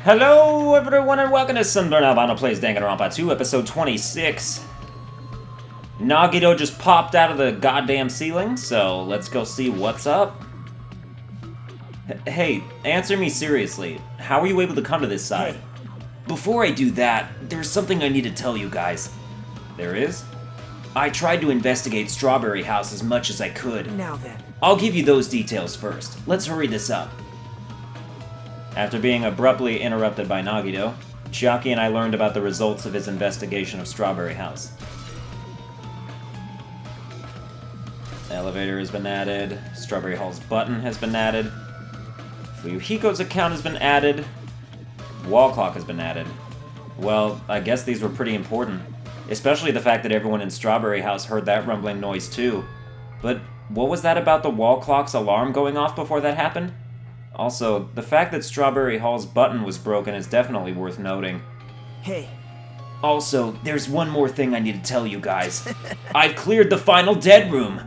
Hello everyone and welcome to Sunburned Albino Plays Danganronpa 2, episode 26. Nagito just popped out of the goddamn ceiling, so let's go see what's up. Hey, answer me seriously. How were you able to come to this side? Hey. Before I do that, there's something I need to tell you guys. There is? I tried to investigate Strawberry House as much as I could. Now then. I'll give you those details first. Let's hurry this up. After being abruptly interrupted by Nagito, Chiaki and I learned about the results of his investigation of Strawberry House. The elevator has been added, Strawberry Hall's button has been added, Fuyuhiko's account has been added, wall clock has been added. Well, I guess these were pretty important, especially the fact that everyone in Strawberry House heard that rumbling noise too. But what was that about the wall clock's alarm going off before that happened? Also, the fact that Strawberry Hall's button was broken is definitely worth noting. Hey. Also, there's one more thing I need to tell you guys. I've cleared the final dead room.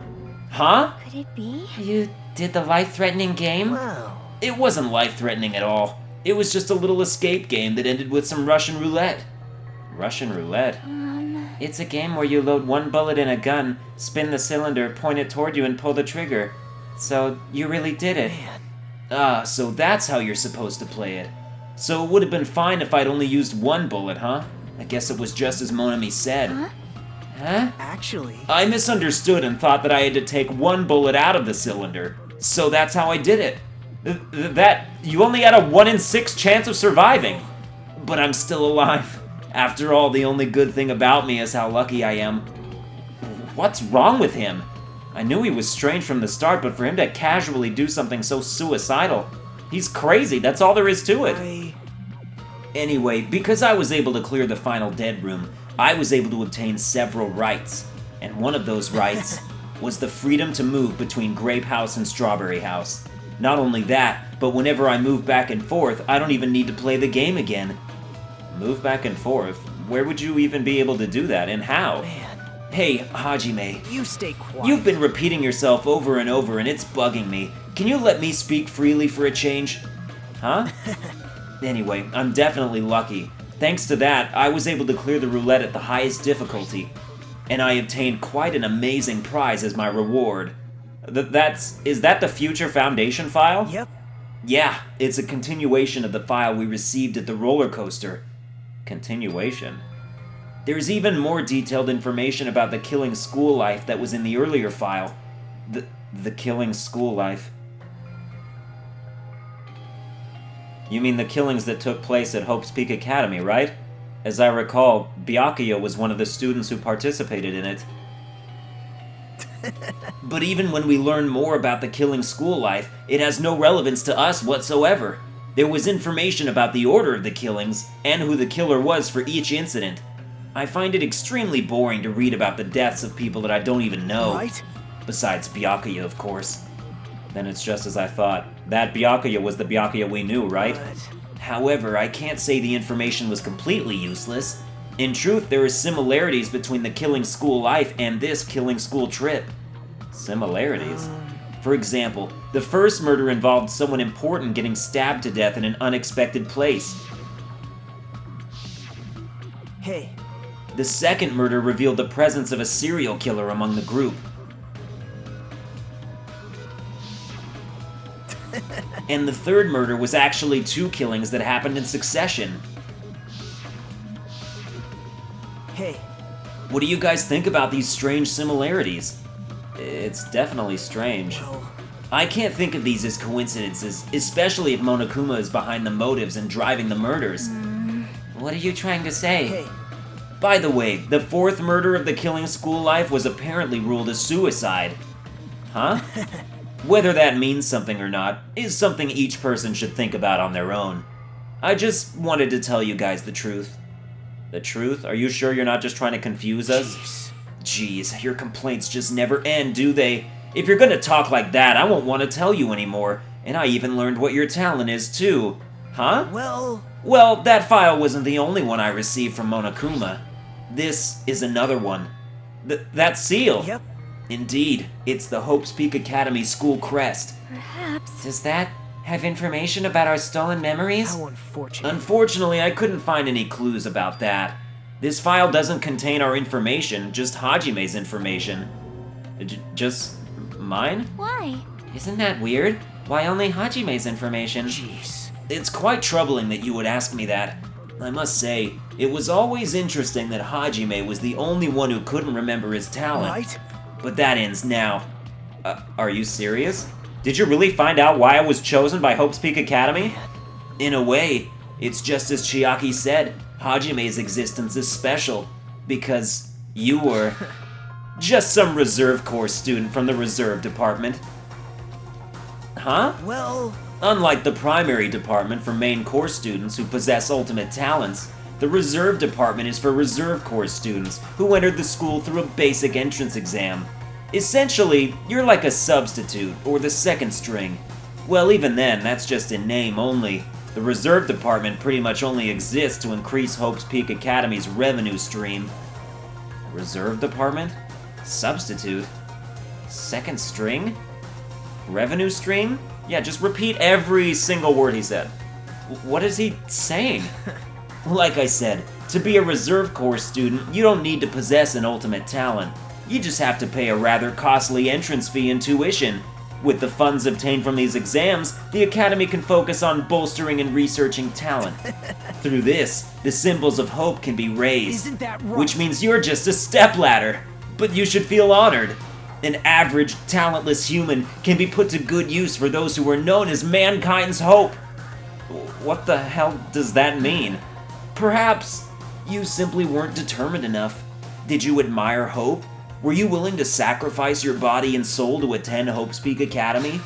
Huh? Could it be? You did the life-threatening game? Wow. It wasn't life-threatening at all. It was just a little escape game that ended with some Russian roulette. Russian roulette? It's a game where you load one bullet in a gun, spin the cylinder, point it toward you, and pull the trigger. So, you really did it. Man. Ah, so that's how you're supposed to play it. So it would have been fine if I'd only used one bullet, huh? I guess it was just as Monami said. Huh? Actually. I misunderstood and thought that I had to take one bullet out of the cylinder. So that's how I did it. That, you only had a 1 in 6 chance of surviving. But I'm still alive. After all, the only good thing about me is how lucky I am. What's wrong with him? I knew he was strange from the start, but for him to casually do something so suicidal, he's crazy, that's all there is to it. Anyway, because I was able to clear the final dead room, I was able to obtain several rights. And one of those rights was the freedom to move between Grape House and Strawberry House. Not only that, but whenever I move back and forth, I don't even need to play the game again. Move back and forth? Where would you even be able to do that, and how? Man. Hey, Hajime. You stay quiet. You've been repeating yourself over and over, and it's bugging me. Can you let me speak freely for a change? Huh? Anyway, I'm definitely lucky. Thanks to that, I was able to clear the roulette at the highest difficulty. And I obtained quite an amazing prize as my reward. Is that the Future Foundation file? Yep. Yeah, it's a continuation of the file we received at the roller coaster. Continuation? There's even more detailed information about the killing school life that was in the earlier file. The killing school life. You mean the killings that took place at Hope's Peak Academy, right? As I recall, Byakuya was one of the students who participated in it. But even when we learn more about the killing school life, it has no relevance to us whatsoever. There was information about the order of the killings, and who the killer was for each incident. I find it extremely boring to read about the deaths of people that I don't even know. Right? Besides Byakuya, of course. Then it's just as I thought. That Byakuya was the Byakuya we knew, right? But... However, I can't say the information was completely useless. In truth, there are similarities between the killing school life and this killing school trip. Similarities? For example, the first murder involved someone important getting stabbed to death in an unexpected place. Hey. The second murder revealed the presence of a serial killer among the group. And the third murder was actually 2 killings that happened in succession. Hey. What do you guys think about these strange similarities? It's definitely strange. Well... I can't think of these as coincidences, especially if Monokuma is behind the motives and driving the murders. What are you trying to say? Hey. By the way, the 4th murder of the killing school life was apparently ruled a suicide. Huh? Whether that means something or not is something each person should think about on their own. I just wanted to tell you guys the truth. The truth? Are you sure you're not just trying to confuse us? Jeez, your complaints just never end, do they? If you're gonna talk like that, I won't want to tell you anymore. And I even learned what your talent is, too. Huh? Well, that file wasn't the only one I received from Monokuma. This is another one. That seal! Yep. Indeed, it's the Hope's Peak Academy school crest. Perhaps. Does that Have information about our stolen memories? How unfortunate. Unfortunately, I couldn't find any clues about that. This file doesn't contain our information, just Hajime's information. Just mine? Why? Isn't that weird? Why only Hajime's information? Jeez. It's quite troubling that you would ask me that. I must say, it was always interesting that Hajime was the only one who couldn't remember his talent. Right? But that ends now. Are you serious? Did you really find out why I was chosen by Hope's Peak Academy? In a way, it's just as Chiaki said, Hajime's existence is special, because you were just some reserve corps student from the reserve department. Huh? Well, Unlike the primary department for main corps students who possess ultimate talents, the reserve department is for reserve corps students who entered the school through a basic entrance exam. Essentially, you're like a substitute, or the second string. Well, even then, that's just in name only. The reserve department pretty much only exists to increase Hope's Peak Academy's revenue stream. Reserve department? Substitute? Second string? Revenue stream? Yeah, just repeat every single word he said. What is he saying? Like I said, to be a reserve corps student, you don't need to possess an ultimate talent. You just have to pay a rather costly entrance fee and tuition. With the funds obtained from these exams, the Academy can focus on bolstering and researching talent. Through this, the symbols of hope can be raised, isn't that right? which means you're just a stepladder. But you should feel honored. An average, talentless human can be put to good use for those who are known as mankind's hope. What the hell does that mean? Perhaps you simply weren't determined enough. Did you admire Hope? Were you willing to sacrifice your body and soul to attend Hope's Peak Academy?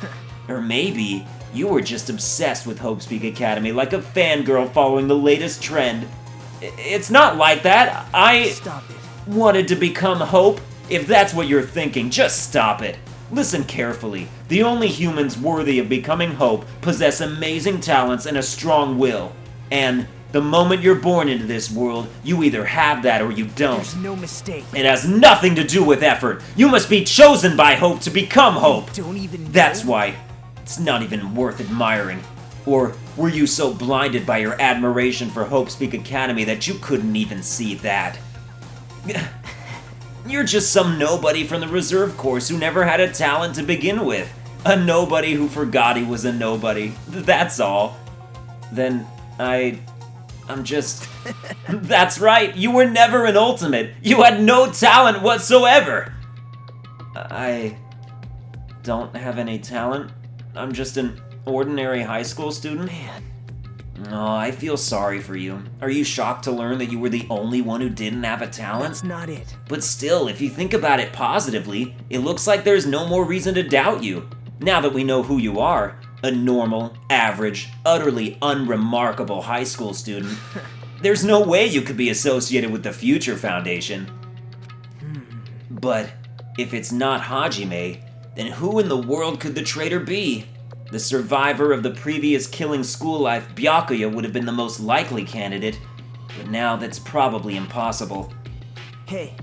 Or maybe you were just obsessed with Hope's Peak Academy like a fangirl following the latest trend. It's not like that. I stop it. wanted to become Hope. If that's what you're thinking, just stop it. Listen carefully. The only humans worthy of becoming Hope possess amazing talents and a strong will. And the moment you're born into this world, you either have that or you don't. There's no mistake. It has nothing to do with effort. You must be chosen by Hope to become Hope. Don't even know. That's why it's not even worth admiring. Or were you so blinded by your admiration for Hope's Peak Academy that you couldn't even see that? You're just some nobody from the reserve corps who never had a talent to begin with. A nobody who forgot he was a nobody. That's all. Then I'm just... That's right, you were never an ultimate. You had no talent whatsoever. I don't have any talent. I'm just an ordinary high school student. Man. Oh, I feel sorry for you. Are you shocked to learn that you were the only one who didn't have a talent? That's not it. But still, if you think about it positively, it looks like there's no more reason to doubt you. Now that we know who you are, a normal, average, utterly unremarkable high school student, there's no way you could be associated with the Future Foundation. But if it's not Hajime, then who in the world could the traitor be? The survivor of the previous killing school life, Byakuya, would have been the most likely candidate, but now that's probably impossible. Hey.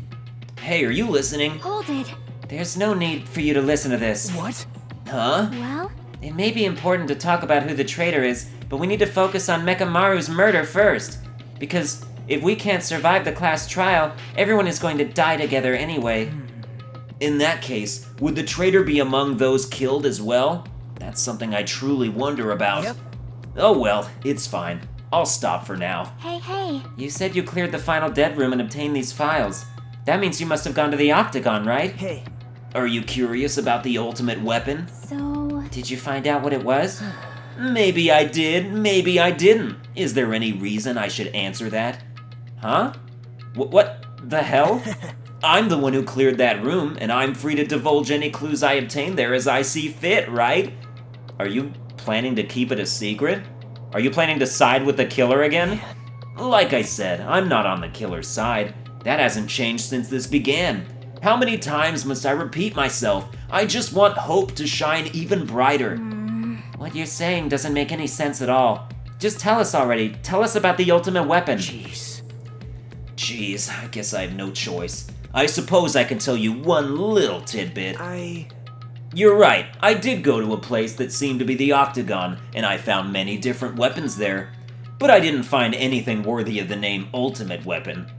Hey, are you listening? Hold it. There's no need for you to listen to this. What? Huh? Well, It may be important to talk about who the traitor is, but we need to focus on Mekamaru's murder first. Because if we can't survive the class trial, everyone is going to die together anyway. In that case, would the traitor be among those killed as well? That's something I truly wonder about. Yep. Oh well, it's fine. I'll stop for now. hey. You said you cleared the final dead room and obtained these files. That means you must have gone to the Octagon, right? Hey. Are you curious about the ultimate weapon? So, Did you find out what it was? Maybe I did, maybe I didn't. Is there any reason I should answer that? Huh? What the hell? I'm the one who cleared that room, and I'm free to divulge any clues I obtained there as I see fit, right? Are you planning to keep it a secret? Are you planning to side with the killer again? Like I said, I'm not on the killer's side. That hasn't changed since this began. How many times must I repeat myself? I just want hope to shine even brighter. What you're saying doesn't make any sense at all. Just tell us already. Tell us about the ultimate weapon. Jeez, I guess I have no choice. I suppose I can tell you one little tidbit. You're right, I did go to a place that seemed to be the Octagon, and I found many different weapons there. But I didn't find anything worthy of the name Ultimate Weapon.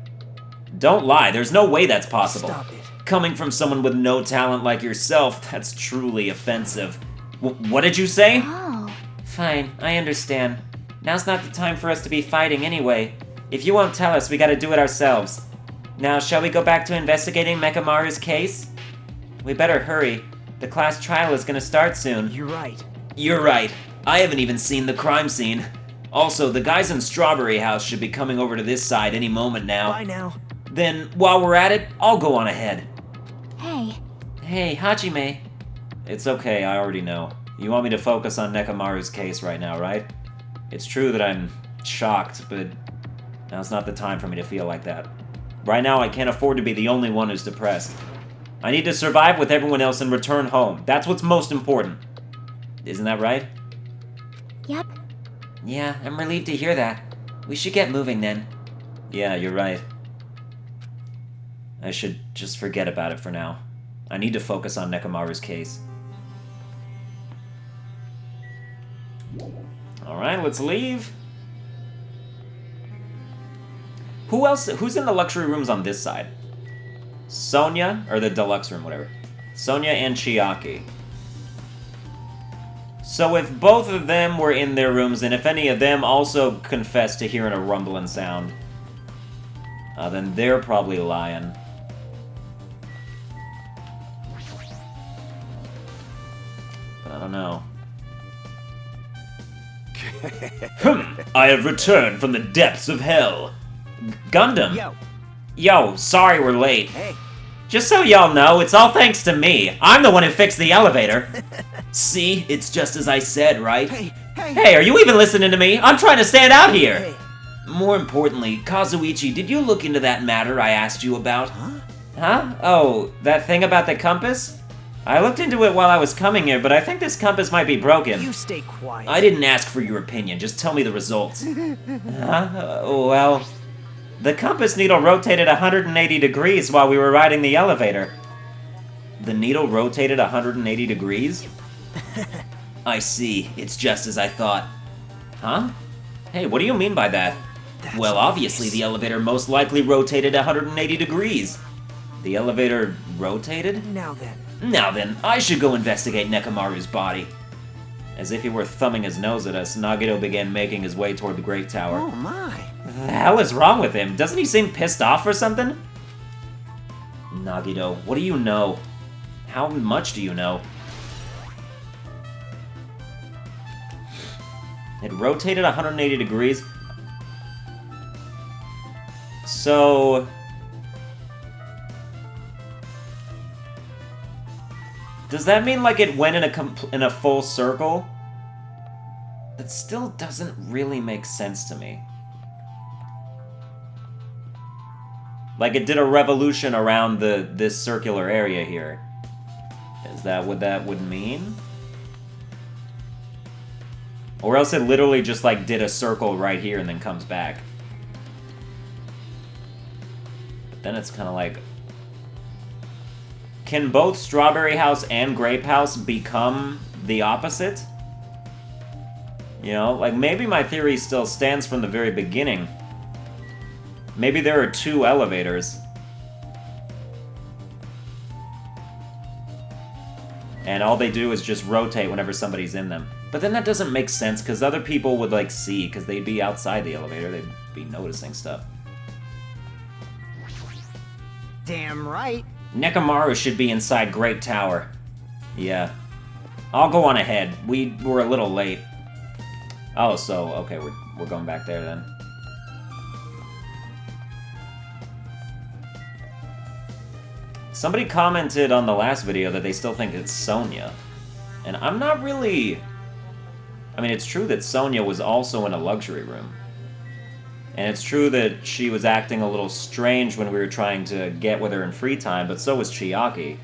Don't lie, there's no way that's possible. Stop it. Coming from someone with no talent like yourself, that's truly offensive. What did you say? Oh. Fine, I understand. Now's not the time for us to be fighting anyway. If you won't tell us, we gotta do it ourselves. Now, shall we go back to investigating Mekamaru's case? We better hurry. The class trial is gonna start soon. You're right. You're right. I haven't even seen the crime scene. Also, the guys in Strawberry House should be coming over to this side any moment now. Bye now. Then, while we're at it, I'll go on ahead. Hey. Hey, Hajime. It's okay, I already know. You want me to focus on Nekamaru's case right now, right? It's true that I'm shocked, but now's not the time for me to feel like that. Right now, I can't afford to be the only one who's depressed. I need to survive with everyone else and return home. That's what's most important. Isn't that right? Yep. Yeah, I'm relieved to hear that. We should get moving then. Yeah, you're right. I should just forget about it for now. I need to focus on Nekamaru's case. Alright, let's leave. Who's in the luxury rooms on this side? Sonia, or the deluxe room, whatever. Sonia and Chiaki. So if both of them were in their rooms, and if any of them also confessed to hearing a rumbling sound, then they're probably lying. But I don't know. I have returned from the depths of hell. Gundam! Yo. Yo, sorry we're late. Hey. Just so y'all know, it's all thanks to me. I'm the one who fixed the elevator. See, it's just as I said, right? Hey. Hey. Hey, are you even listening to me? I'm trying to stand out here. Hey. More importantly, Kazuichi, did you look into that matter I asked you about? Huh? Huh? Oh, that thing about the compass? I looked into it while I was coming here, but I think this compass might be broken. You stay quiet. I didn't ask for your opinion, just tell me the results. Huh? Well, the compass needle rotated 180 degrees while we were riding the elevator. The needle rotated 180 degrees? I see, it's just as I thought. Huh? Hey, what do you mean by that? That's Well, obviously the elevator most likely rotated 180 degrees. The elevator rotated? Now then. Now then, I should go investigate Nekamaru's body. As if he were thumbing his nose at us, Nagito began making his way toward the Great Tower. Oh my. The hell is wrong with him? Doesn't he seem pissed off or something? Nagito, what do you know? How much do you know? It rotated 180 degrees. So... does that mean, like, it went in a full circle? That still doesn't really make sense to me. Like, it did a revolution around this circular area here. Is that what that would mean? Or else it literally just, like, did a circle right here and then comes back. But then it's kind of like... can both Strawberry House and Grape House become the opposite? You know, like, maybe my theory still stands from the very beginning. Maybe there are two elevators. And all they do is just rotate whenever somebody's in them. But then that doesn't make sense, because other people would, like, see, because they'd be outside the elevator, they'd be noticing stuff. Damn right. Nekamaru should be inside Great Tower. Yeah. I'll go on ahead. We were a little late. Oh, so, okay, we're going back there then. Somebody commented on the last video that they still think it's Sonia. And I'm not really... I mean, it's true that Sonia was also in a luxury room. And it's true that she was acting a little strange when we were trying to get with her in free time, but so was Chiaki.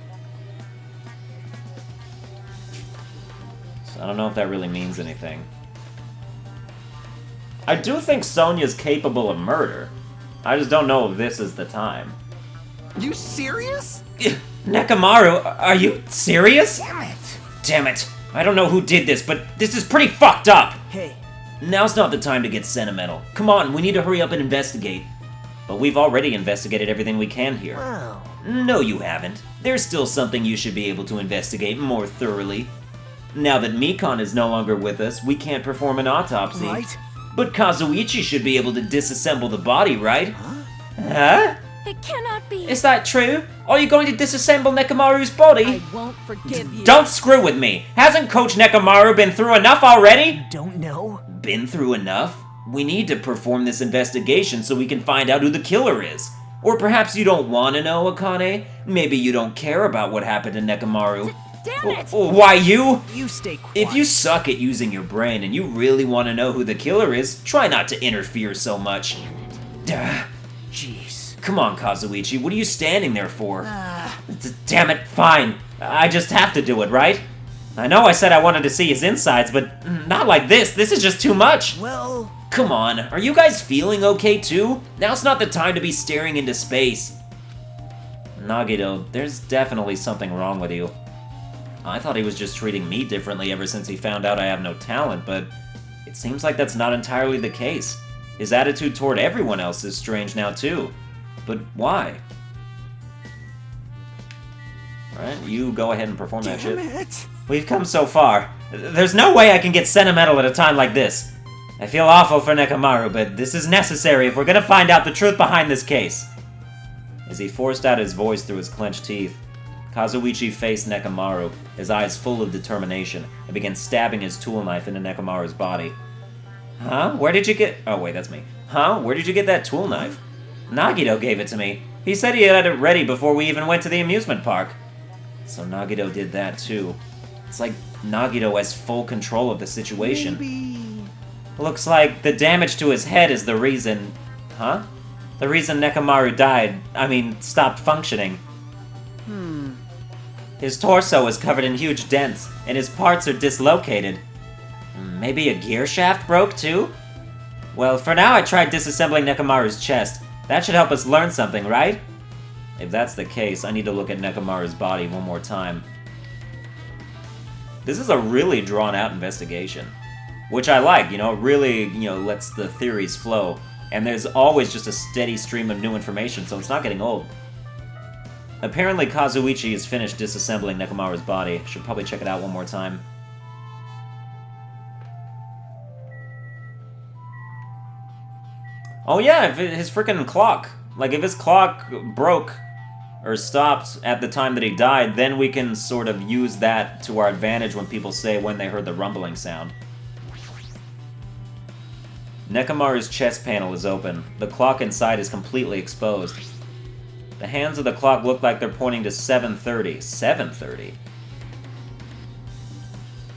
So I don't know if that really means anything. I do think Sonia's capable of murder. I just don't know if this is the time. You serious? Nekamaru, are you serious? Damn it! Damn it. I don't know who did this, but this is pretty fucked up. Hey, Now's not the time to get sentimental. Come on, we need to hurry up and investigate. But we've already investigated everything we can here. wow. No, you haven't. There's still something you should be able to investigate more thoroughly. Now that Mikon is no longer with us, we can't perform an autopsy. Right? But Kazuichi should be able to disassemble the body, right? Huh? Huh? It cannot be. Is that true? Are you going to disassemble Nekamaru's body? I won't forgive you. Don't screw with me! Hasn't Coach Nekamaru been through enough already? Don't know? Been through enough? We need to perform this investigation so we can find out who the killer is. Or perhaps you don't want to know, Akane? Maybe you don't care about what happened to Nekamaru. Damn it! Why you? You stay quiet. If you suck at using your brain and you really want to know who the killer is, try not to interfere so much. Duh. Jeez. Come on, Kazuichi, what are you standing there for? Ah, Damn it, fine. I just have to do it, right? I know I said I wanted to see his insides, but not like this. This is just too much. well, Come on, are you guys feeling okay too? Now's not the time to be staring into space. Nagito, there's definitely something wrong with you. I thought he was just treating me differently ever since he found out I have no talent, but it seems like that's not entirely the case. His attitude toward everyone else is strange now too. But why? Alright, you go ahead and perform that damn shit. it. We've come so far. There's no way I can get sentimental at a time like this. I feel awful for Nekamaru, but this is necessary if we're gonna find out the truth behind this case. As he forced out his voice through his clenched teeth, Kazuichi faced Nekamaru, his eyes full of determination, and began stabbing his tool knife into Nekamaru's body. Huh? Where did you get... Oh, wait, that's me. Huh? Where did you get that tool knife? Nagito gave it to me. He said he had it ready before we even went to the amusement park. So Nagito did that too. It's like Nagito has full control of the situation. Maybe. Looks like the damage to his head is the reason... Huh? The reason Nekamaru died, stopped functioning. His torso is covered in huge dents, and his parts are dislocated. Maybe a gear shaft broke too? Well, for now I tried disassembling Nekamaru's chest. That should help us learn something, right? If that's the case, I need to look at Nekamaru's body one more time. This is a really drawn-out investigation. Which I like, it really, lets the theories flow. And there's always just a steady stream of new information, so it's not getting old. Apparently Kazuichi is finished disassembling Nekamaru's body. Should probably check it out one more time. Oh yeah, if his freaking clock. Like, if his clock broke or stopped at the time that he died, then we can sort of use that to our advantage when people say when they heard the rumbling sound. Nekamaru's chest panel is open. The clock inside is completely exposed. The hands of the clock look like they're pointing to 7:30. 7:30?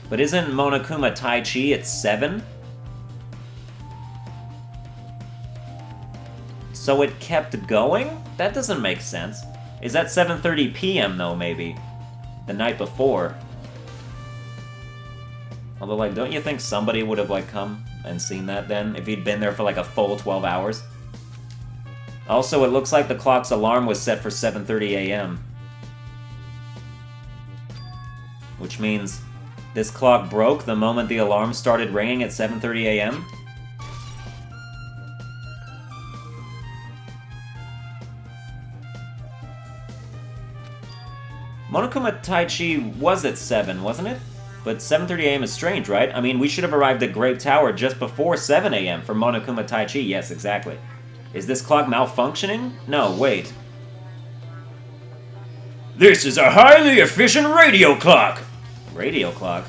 But isn't Monokuma Tai Chi at 7? So it kept going? That doesn't make sense. Is that 7:30 p.m. though, maybe? The night before. Although, like, don't you think somebody would have, like, come and seen that then? If he'd been there for, like, a full 12 hours? Also, it looks like the clock's alarm was set for 7:30 a.m. Which means this clock broke the moment the alarm started ringing at 7:30 a.m.? Monokuma Tai Chi was at 7, wasn't it? But 7:30 a.m. is strange, right? I mean, we should have arrived at Grape Tower just before 7 a.m. for Monokuma Tai Chi. Yes, exactly. Is this clock malfunctioning? No, wait. This is a highly efficient radio clock! Radio clock?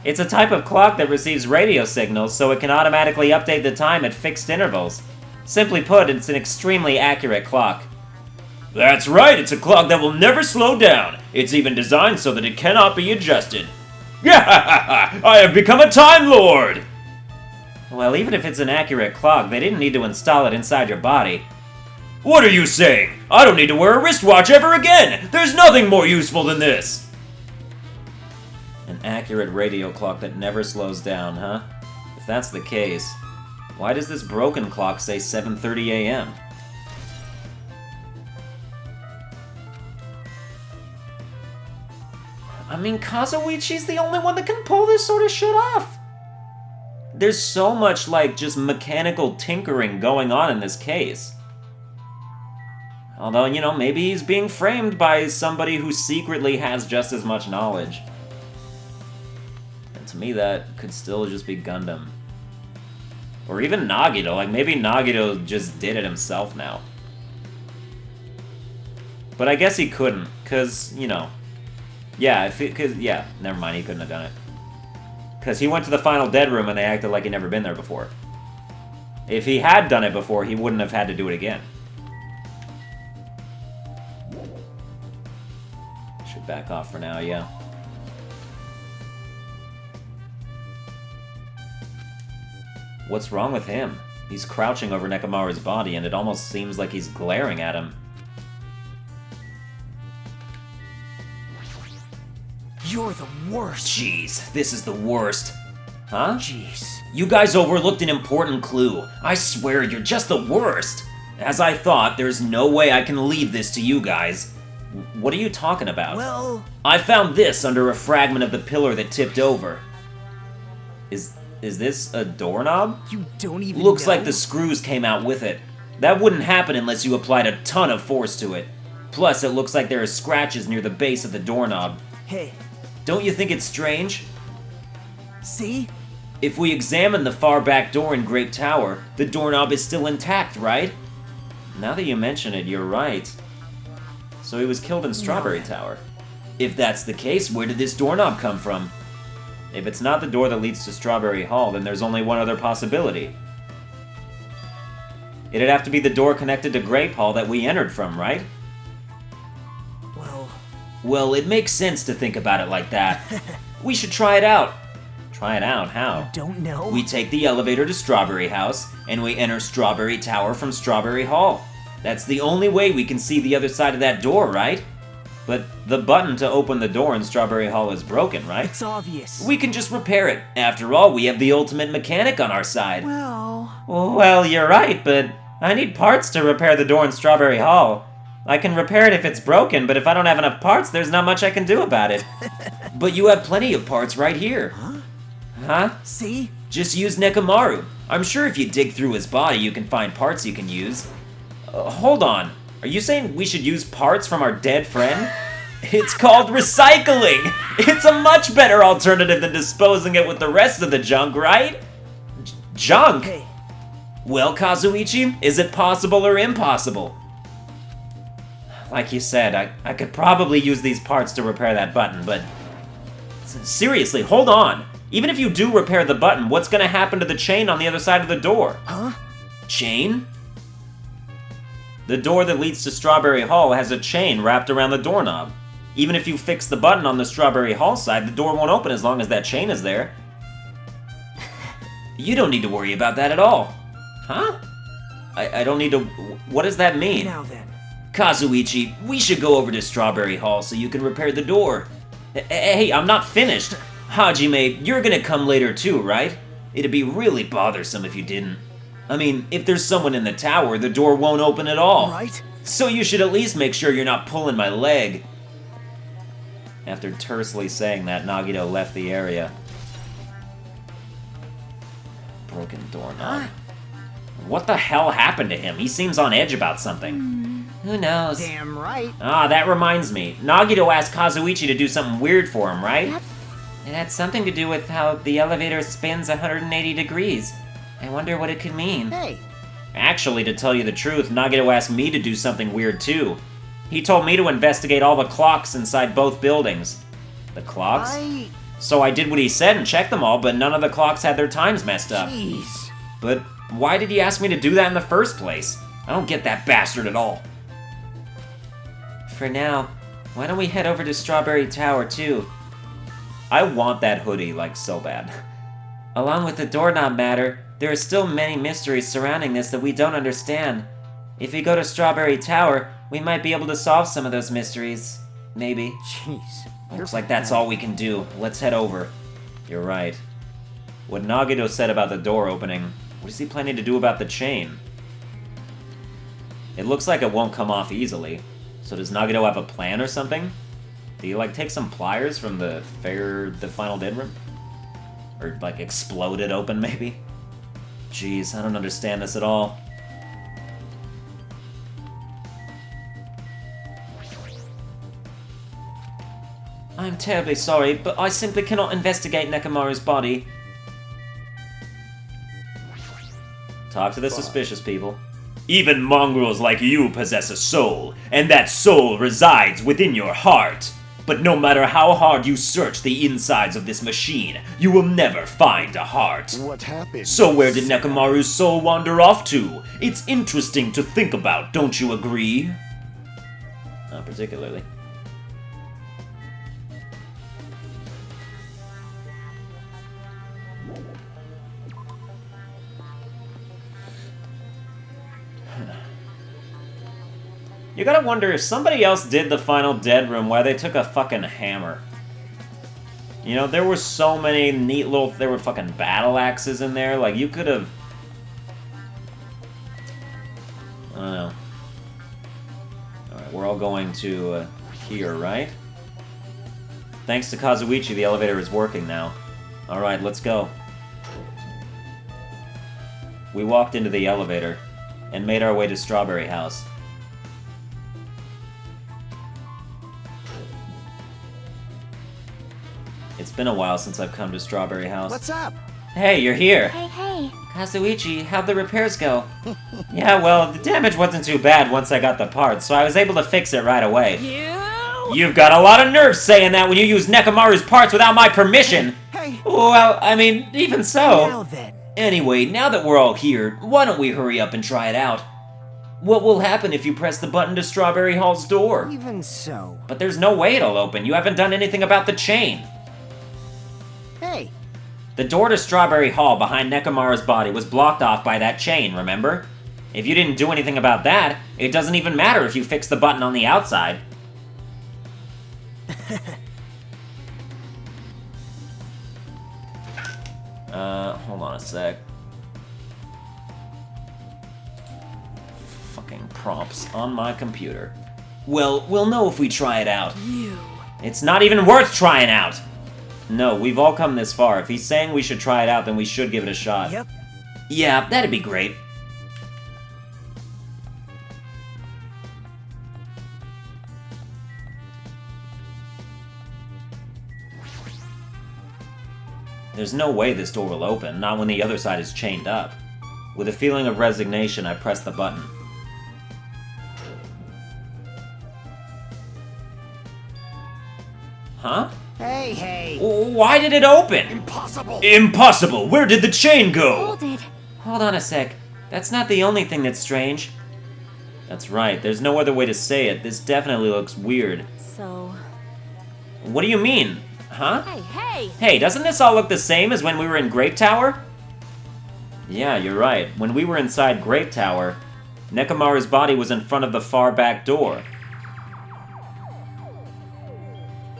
It's a type of clock that receives radio signals, so it can automatically update the time at fixed intervals. Simply put, it's an extremely accurate clock. That's right, it's a clock that will never slow down. It's even designed so that it cannot be adjusted. Yeah, I have become a Time Lord! Well, even if it's an accurate clock, they didn't need to install it inside your body. What are you saying? I don't need to wear a wristwatch ever again! There's nothing more useful than this! An accurate radio clock that never slows down, huh? If that's the case, why does this broken clock say 7:30 a.m.? mean, Kazuichi's the only one that can pull this sort of shit off. There's so much, like, just mechanical tinkering going on in this case. Although, you know, maybe he's being framed by somebody who secretly has just as much knowledge. And to me, that could still just be Gundam. Or even Nagito. Like, maybe Nagito just did it himself now. But I guess he couldn't, because, you know... Yeah, never mind, he couldn't have done it. Because he went to the final dead room and they acted like he'd never been there before. If he had done it before, he wouldn't have had to do it again. Should back off for now, yeah. What's wrong with him? He's crouching over Nekomaru's body and it almost seems like he's glaring at him. You're the worst. Jeez, this is the worst. Huh? Jeez. You guys overlooked an important clue. I swear you're just the worst. As I thought, there's no way I can leave this to you guys. What are you talking about? Well... I found this under a fragment of the pillar that tipped over. Is this a doorknob? You don't even Looks know? like the screws came out with it. That wouldn't happen unless you applied a ton of force to it. Plus, it looks like there are scratches near the base of the doorknob. Hey. Don't you think it's strange? See? If we examine the far back door in Grape Tower, the doorknob is still intact, right? Now that you mention it, you're right. So he was killed in Strawberry Tower. If that's the case, where did this doorknob come from? If it's not the door that leads to Strawberry Hall, then there's only one other possibility. It'd have to be the door connected to Grape Hall that we entered from, right? Well, it makes sense to think about it like that. We should try it out. Try it out? How? I don't know. We take the elevator to Strawberry House, and we enter Strawberry Tower from Strawberry Hall. That's the only way we can see the other side of that door, right? But the button to open the door in Strawberry Hall is broken, right? It's obvious. We can just repair it. After all, we have the ultimate mechanic on our side. Well, you're right, but I need parts to repair the door in Strawberry Hall. I can repair it if it's broken, but if I don't have enough parts, there's not much I can do about it. But you have plenty of parts right here. Huh? See? Just use Nekomaru. I'm sure if you dig through his body, you can find parts you can use. Hold on. Are you saying we should use parts from our dead friend? It's called recycling! It's a much better alternative than disposing it with the rest of the junk, right? Junk? Hey. Well, Kazuichi, is it possible or impossible? Like you said, I could probably use these parts to repair that button, but... Seriously, hold on! Even if you do repair the button, what's gonna happen to the chain on the other side of the door? Huh? Chain? The door that leads to Strawberry Hall has a chain wrapped around the doorknob. Even if you fix the button on the Strawberry Hall side, the door won't open as long as that chain is there. You don't need to worry about that at all. Huh? I don't need to... What does that mean? Now then. Kazuichi, we should go over to Strawberry Hall so you can repair the door. Hey, I'm not finished. Hajime, you're gonna come later too, right? It'd be really bothersome if you didn't. I mean, if there's someone in the tower, the door won't open at all. Right? So you should at least make sure you're not pulling my leg. After tersely saying that, Nagito left the area. Broken doorknob. What the hell happened to him? He seems on edge about something. Who knows? Damn right. Ah, that reminds me. Nagito asked Kazuichi to do something weird for him, right? Yep. It had something to do with how the elevator spins 180 degrees. I wonder what it could mean. Hey. Actually, to tell you the truth, Nagito asked me to do something weird too. He told me to investigate all the clocks inside both buildings. The clocks? So I did what he said and checked them all, but none of the clocks had their times messed up. Jeez. But why did he ask me to do that in the first place? I don't get that bastard at all. For now, why don't we head over to Strawberry Tower too? I want that hoodie, like, so bad. Along with the doorknob matter, there are still many mysteries surrounding this that we don't understand. If we go to Strawberry Tower, we might be able to solve some of those mysteries. Maybe. Jeez. Looks like that's all we can do. Let's head over. You're right. What Nagito said about the door opening, what is he planning to do about the chain? It looks like it won't come off easily. So does Nagito have a plan or something? Do you, like, take some pliers from the final dead room? Or, like, explode it open, maybe? Jeez, I don't understand this at all. I'm terribly sorry, but I simply cannot investigate Nekomaru's body. Talk to the suspicious people. Even mongrels like you possess a soul, and that soul resides within your heart. But no matter how hard you search the insides of this machine, you will never find a heart. What happened? So where did Nekomaru's soul wander off to? It's interesting to think about, don't you agree? Not particularly. You gotta wonder if somebody else did the final dead room, why they took a fucking hammer. You know, there were so many neat little... There were fucking battle axes in there. Like, you could have... I don't know. Alright, we're all going to here, right? Thanks to Kazuichi, the elevator is working now. Alright, let's go. We walked into the elevator and made our way to Strawberry House. It's been a while since I've come to Strawberry House. What's up? Hey, you're here! Hey. Kazuichi, how'd the repairs go? Yeah, well, the damage wasn't too bad once I got the parts, so I was able to fix it right away. You've got a lot of nerve saying that when you use Nekomaru's parts without my permission! Hey. Well, I mean, even so... Now then. Anyway, now that we're all here, why don't we hurry up and try it out? What will happen if you press the button to Strawberry Hall's door? Even so. But there's no way it'll open. You haven't done anything about the chain. Hey. The door to Strawberry Hall behind Nekomaru's body was blocked off by that chain, remember? If you didn't do anything about that, it doesn't even matter if you fix the button on the outside. Hold on a sec. Fucking prompts on my computer. Well, we'll know if we try it out. It's not even worth trying out! No, we've all come this far. If he's saying we should try it out, then we should give it a shot. Yep. Yeah, that'd be great. There's no way this door will open, not when the other side is chained up. With a feeling of resignation, I press the button. Huh? Hey. Why did it open? Impossible! Impossible! Where did the chain go? Hold it. Hold on a sec. That's not the only thing that's strange. That's right, there's no other way to say it. This definitely looks weird. So... What do you mean? Huh? Hey. Hey, doesn't this all look the same as when we were in Grape Tower? Yeah, you're right. When we were inside Grape Tower, Nekomaru's body was in front of the far back door.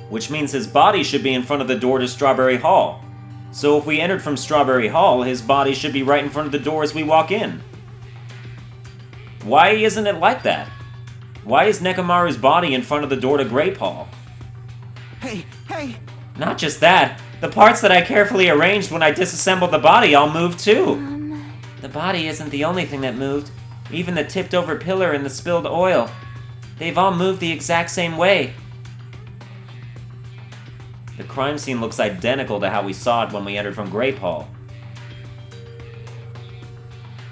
Which means his body should be in front of the door to Strawberry Hall. So if we entered from Strawberry Hall, his body should be right in front of the door as we walk in. Why isn't it like that? Why is Nekomaru's body in front of the door to Grape Hall? Hey. Not just that, the parts that I carefully arranged when I disassembled the body all moved too. The body isn't the only thing that moved. Even the tipped over pillar and the spilled oil. They've all moved the exact same way. The crime scene looks identical to how we saw it when we entered from Grape Hall.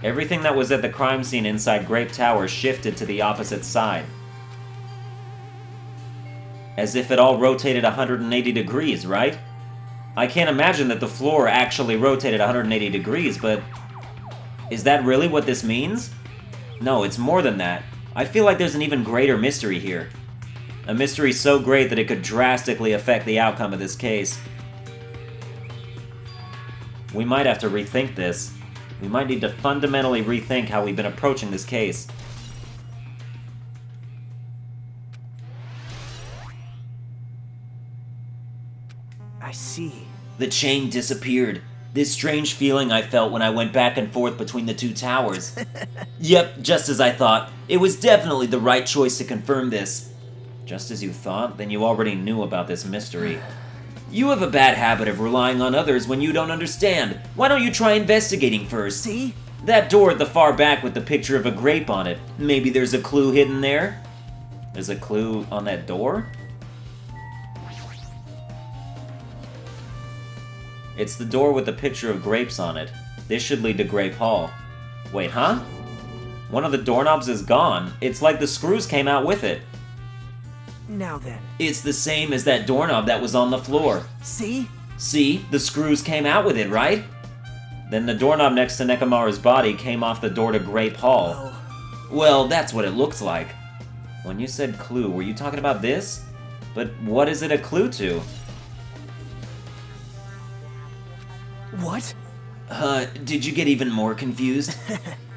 Everything that was at the crime scene inside Grape Tower shifted to the opposite side. As if it all rotated 180 degrees, right? I can't imagine that the floor actually rotated 180 degrees, but... Is that really what this means? No, it's more than that. I feel like there's an even greater mystery here. A mystery so great that it could drastically affect the outcome of this case. We might have to rethink this. We might need to fundamentally rethink how we've been approaching this case. I see. The chain disappeared. This strange feeling I felt when I went back and forth between the two towers. Yep, just as I thought. It was definitely the right choice to confirm this. Just as you thought? Then you already knew about this mystery. You have a bad habit of relying on others when you don't understand. Why don't you try investigating first? See? That door at the far back with the picture of a grape on it. Maybe there's a clue hidden there? There's a clue on that door? It's the door with the picture of grapes on it. This should lead to Grape Hall. Wait, huh? One of the doorknobs is gone. It's like the screws came out with it. Now then. It's the same as that doorknob that was on the floor. See? See? The screws came out with it, right? Then the doorknob next to Nekomaru's body came off the door to Grape Hall. Oh. Well, that's what it looks like. When you said clue, were you talking about this? But what is it a clue to? What? Did you get even more confused?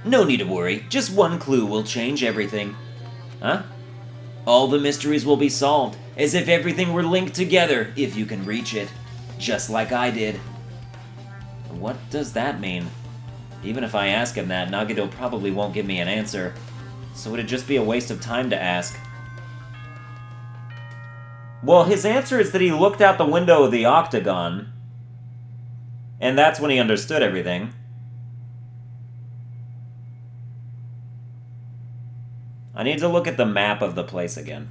No need to worry. Just one clue will change everything. Huh? All the mysteries will be solved, as if everything were linked together, if you can reach it. Just like I did. What does that mean? Even if I ask him that, Nagito probably won't give me an answer. So it'd just be a waste of time to ask. Well, his answer is that he looked out the window of the octagon. And that's when he understood everything. I need to look at the map of the place again.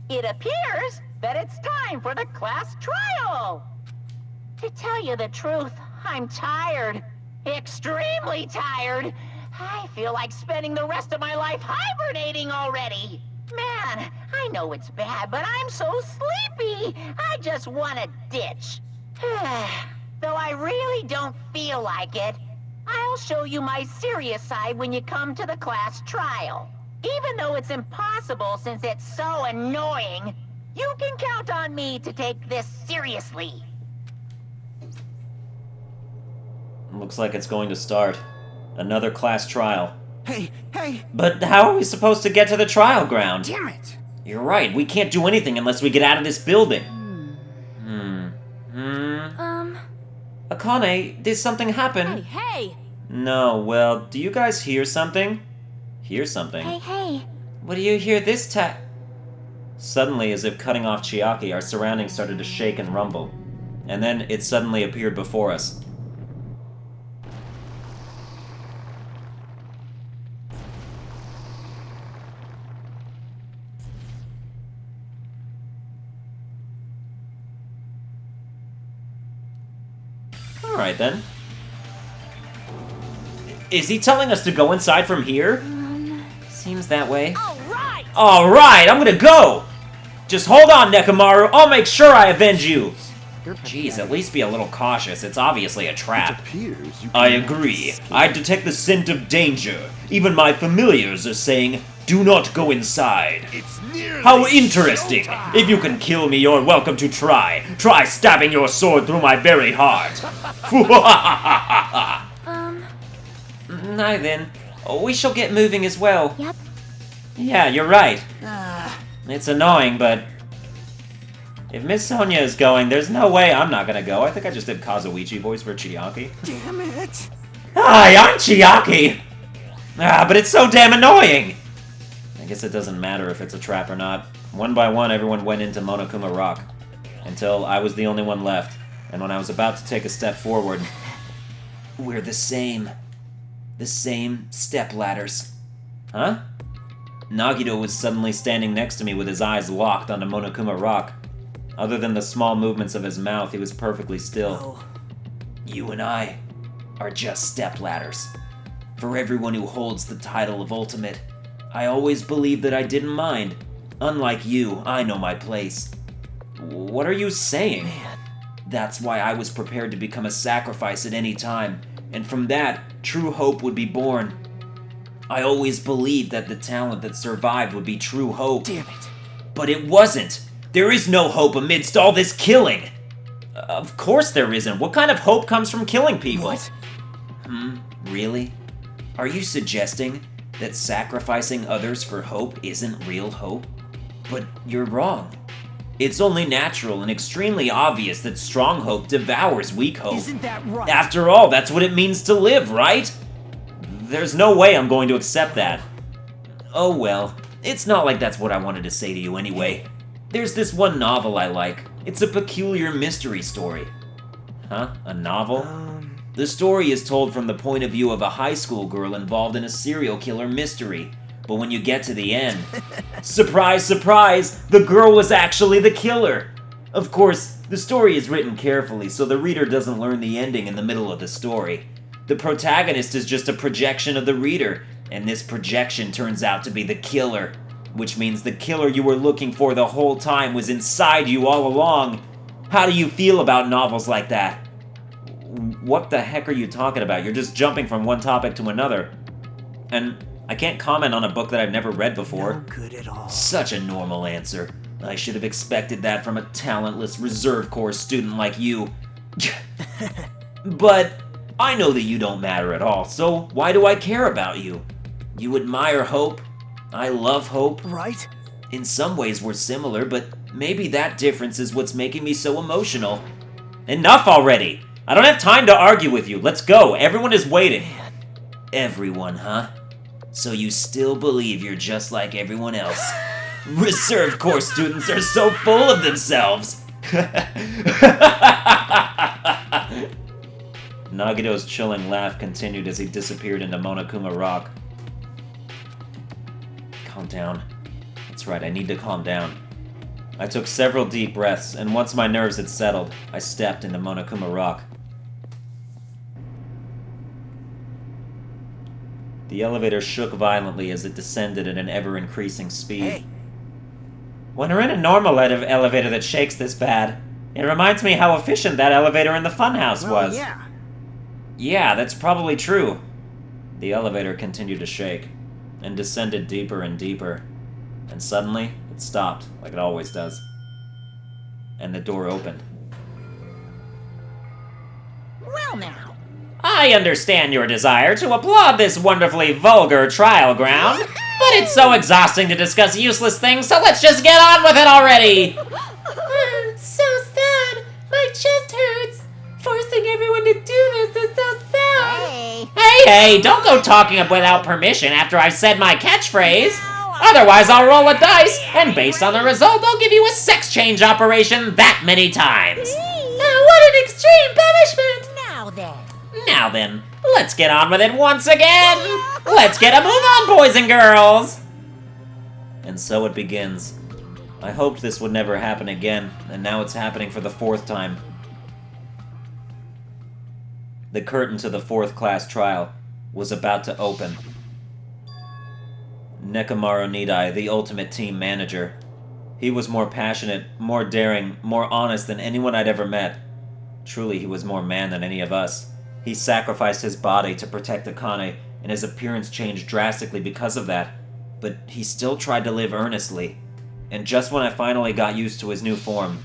It appears that it's time for the class trial. To tell you the truth, I'm tired. Extremely tired. I feel like spending the rest of my life hibernating already. Man, I know it's bad, but I'm so sleepy. I just want to ditch. Though I really don't feel like it, I'll show you my serious side when you come to the class trial. Even though it's impossible since it's so annoying, you can count on me to take this seriously. Looks like it's going to start. Another class trial. Hey! But how are we supposed to get to the trial ground? Damn it! You're right, we can't do anything unless we get out of this building. Akane, did something happen? Hey! No, well, do you guys hear something? Hear something? Hey! What do you hear this time? Suddenly, as if cutting off Chiaki, our surroundings started to shake and rumble. And then it suddenly appeared before us. Alright then. Is he telling us to go inside from here? Seems that way. Alright! Alright, I'm gonna go! Just hold on, Nekomaru, I'll make sure I avenge you! Jeez, at least be a little cautious, it's obviously a trap. I agree. I detect the scent of danger. Even my familiars are saying, do not go inside. How interesting! If you can kill me, you're welcome to try. Try stabbing your sword through my very heart. Now then, we shall get moving as well. Yep. Yeah, you're right. It's annoying, but if Miss Sonia is going, there's no way I'm not gonna go. I think I just did Kazuichi voice for Chiaki. Damn it! Hi, I'm Chiaki! But it's so damn annoying! I guess it doesn't matter if it's a trap or not. One by one, everyone went into Monokuma Rock. Until I was the only one left. And when I was about to take a step forward... We're the same. The same step ladders. Huh? Nagito was suddenly standing next to me with his eyes locked onto Monokuma Rock. Other than the small movements of his mouth, he was perfectly still. Oh. You and I are just step ladders. For everyone who holds the title of Ultimate, I always believed that I didn't mind. Unlike you, I know my place. What are you saying? Man. That's why I was prepared to become a sacrifice at any time, and from that, true hope would be born. I always believed that the talent that survived would be true hope. Damn it. But it wasn't. There is no hope amidst all this killing. Of course there isn't. What kind of hope comes from killing people? What? Really? Are you suggesting that sacrificing others for hope isn't real hope? But you're wrong. It's only natural and extremely obvious that strong hope devours weak hope. Isn't that right? After all, that's what it means to live, right? There's no way I'm going to accept that. Oh well, It's not like that's what I wanted to say to you anyway. There's this one novel I like. It's a peculiar mystery story. Huh? A novel? The story is told from the point of view of a high school girl involved in a serial killer mystery. But when you get to the end, surprise, surprise, the girl was actually the killer. Of course, the story is written carefully, so the reader doesn't learn the ending in the middle of the story. The protagonist is just a projection of the reader, and this projection turns out to be the killer, which means the killer you were looking for the whole time was inside you all along. How do you feel about novels like that? What the heck are you talking about? You're just jumping from one topic to another. And I can't comment on a book that I've never read before. No good at all. Such a normal answer. I should have expected that from a talentless Reserve Corps student like you. But I know that you don't matter at all, so why do I care about you? You admire hope. I love hope. Right? In some ways we're similar, but maybe that difference is what's making me so emotional. Enough already! I don't have time to argue with you. Let's go. Everyone is waiting. Man. Everyone, huh? So you still believe you're just like everyone else? Reserve Corps students are so full of themselves! Nagito's chilling laugh continued as he disappeared into Monokuma Rock. Calm down. That's right, I need to calm down. I took several deep breaths, and once my nerves had settled, I stepped into Monokuma Rock. The elevator shook violently as it descended at an ever-increasing speed. Hey. When we're in a normal elevator that shakes this bad, it reminds me how efficient that elevator in the funhouse was. Yeah. Yeah, that's probably true. The elevator continued to shake, and descended deeper and deeper. And suddenly, it stopped, like it always does. And the door opened. Well now. I understand your desire to applaud this wonderfully vulgar trial ground, but it's so exhausting to discuss useless things, so let's just get on with it already! So sad! My chest hurts! Forcing everyone to do this is so sad! Hey, don't go talking without permission after I've said my catchphrase! Otherwise I'll roll a dice, and based on the result, I'll give you a sex change operation that many times! What an extreme punishment! Now then, let's get on with it once again! Let's get a move on, boys and girls! And so it begins. I hoped this would never happen again, and now it's happening for the 4th time. The curtain to the 4th class trial was about to open. Nekomaru Nidai, the ultimate team manager. He was more passionate, more daring, more honest than anyone I'd ever met. Truly, he was more man than any of us. He sacrificed his body to protect Akane, and his appearance changed drastically because of that. But he still tried to live earnestly. And just when I finally got used to his new form,